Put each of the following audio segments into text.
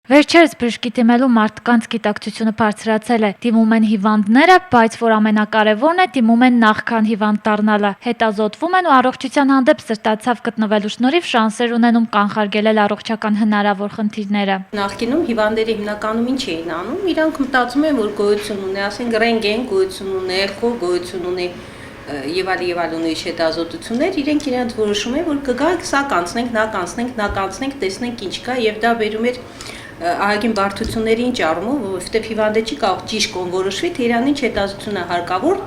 Վերջերս բժշկի դիմելու մարդկանց գիտակցությունը բարձրացել է, դիմում են հիվանդները, բայց որ ամենակարևորն է, դիմում են նախքան հիվանդ դառնալը, հետազոտվում են ու առողջության հանդեպ սրտացավ գտնվելու շնորհիվ շանսեր ունենում կանխարգելել առողջական հնարավոր խնդիրները։ Նախկինում հիվանդները հիմնականում ինչ էին անում, իրանք մտածում են, որ գոյություն ունի, ասենք ռենտգեն գոյություն ունի, էխո գոյություն ունի եւ այլ ուրիշ հետազոտություններ, իրենք իրանք որոշում են, որ կգանք, սա կանցնենք, նա կանցնենք, նա կանցնենք, տեսնենք ինչ կա եւ դա բերում էր ահագին բարդությունների ինչ առումով, որովհետեւ հիվանդը չի կարող ճիշտ կողմորոշվի, թե իրան ինչ հետազոտություն է հարկավոր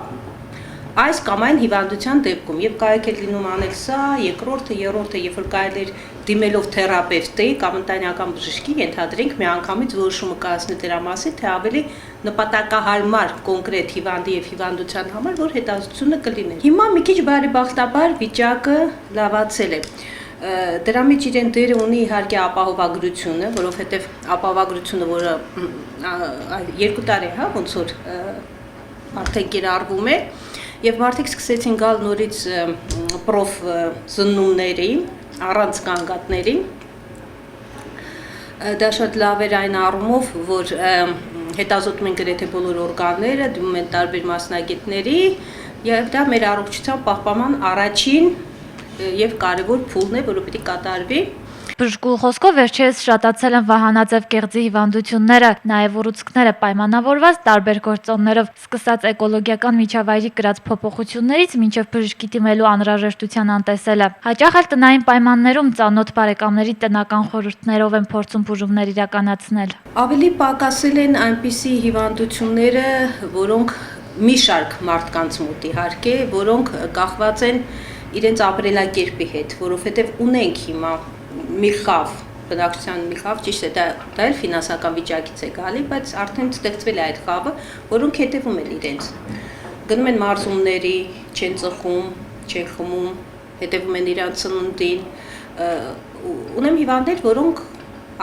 այս կամ այն հիվանդության դեպքում եւ կարելի է լինում անել սա, երկրորդը, երրորդը, երբ որ կարելի է դիմելով թերապևտի կամ ընտանեկան բժշկի ենթադրենք միանգամից որոշումը կայացնել դրա մասին, թե ավելի նպատակահարմար կոնկրետ հիվանդի եւ հիվանդության համար որ հետազոտությունը կլիներ։ Հիմա մի քիչ բարեբախտաբար վիճակը լավացել է։ Դրա մեջ իրեն դերը ունի իհարկե ապահովագրությունը, որովհետեւ ապահովագրությունը, որը 2 տարի է, ոնց որ արդեն կիրառվում է, եւ մարդիկ սկսեցին գալ նորից պրոֆ զննումների, առանց կանգատների։ Դա շատ լավ էր այն առումով, որ հետազոտում են գրեթե բոլոր օրգանները, դիմում են տարբեր մասնագետների, եւ դա մեր առողջության պահպանման առաջին եւ կարեւոր փուլն է, որը պիտի կատարվի։ Բժշկու խոսքով վերջերս շատացել են վահանաձև գեղձի հիվանդությունները, նաև ուռուցքները պայմանավորված տարբեր գործոններով, սկսած էկոլոգիական միջավայրի կրած փոփոխություններից մինչև բժշկի դիմելու անհրաժեշտության անտեսելը։ Հաճախ էլ տնային պայմաններում ծանոթ բարեկամների տնական խորհուրդներով են փորձում բուժումներ իրականացնել։ Ավելի պակասել են այնպիսի հիվանդությունները, որոնք մի շարք մարդկանց մոտ իհարկե, որոնք կախված են իրենց ապրելակերպի հետ, որովհետև ունենք հիմա մի խավ, բնակչության մի խավ, ճիշտ է, դա էլ ֆինանսական վիճակից է գալի, բայց արդեն ստեղծվել է այդ խավը, որոնք հետևում են իրենց։ Գնում են մարզումների, չեն ծխում, չեն խմում, հետևում են իրանց սնունդին։ Ունեմ հիվանդներ, որոնք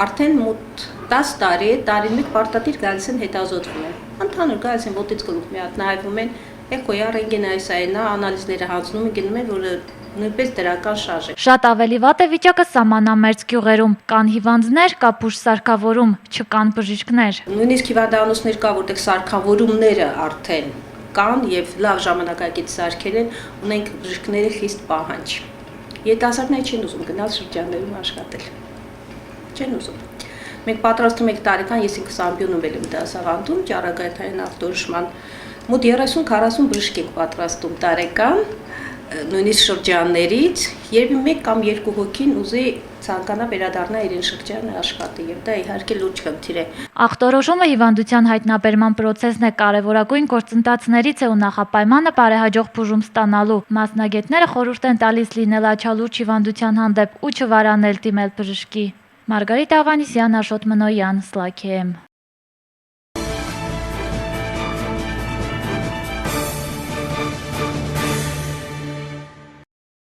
արդեն մոտ 10 տարի է, տարին մեկ պարտադիր գալիս են հետազոտվում են։ Ընդհանուր գալիս են ոտից գլուխ մի հատ նայվում են, էխոյա, ռենտգենայիսայինա, անալիզները հանձնում են, գնում են, որը նույնպես դրական շարժ է։ Շատ ավելի վատ է վիճակը սահմանամերձ գյուղերում, կան հիվանդներ, կա բուժ սարքավորում, չկան բժիշկներ։ Նույնիսկ հիվանդանոցներ կա, որտեղ սարքավորումները արդեն կան եւ լավ ժամանակակից սարքեր են, ունենք բժիշկների խիստ պահանջ։ Երիտասարդները չեն ուզում գնալ շրջաններում աշխատել։ Չեն ուզում։ Մենք պատրաստում ենք տարեկան, ես ինքս ամբիոնում եմ դասավանդում, ճառագայթային ախտորոշման մոտ 30-40 բժիշկ ենք պատրաստում տարեկան, նույնիսկ շրջաններից, երբ մեկ կամ երկու հոգին ուզի ցանկանա վերադառնա իրեն շրջանը աշխատի, եւ դա իհարկե լուրջ խնդիր է։ Ախտորոշումը հիվանդության հայտնաբերման process-ն է, կարևորագույն գործընթացներից է ու նախապայմանը բարեհաջող բուժում ստանալու։ Մասնագետները խորհուրդ են տալիս լինել աչալուրջ հիվանդության հանդեպ ու չվարանել դիմել բժշկի։ Մարգարիտ Ավանեսյան, Աշոտ Մնոյան, Սլաքեմ։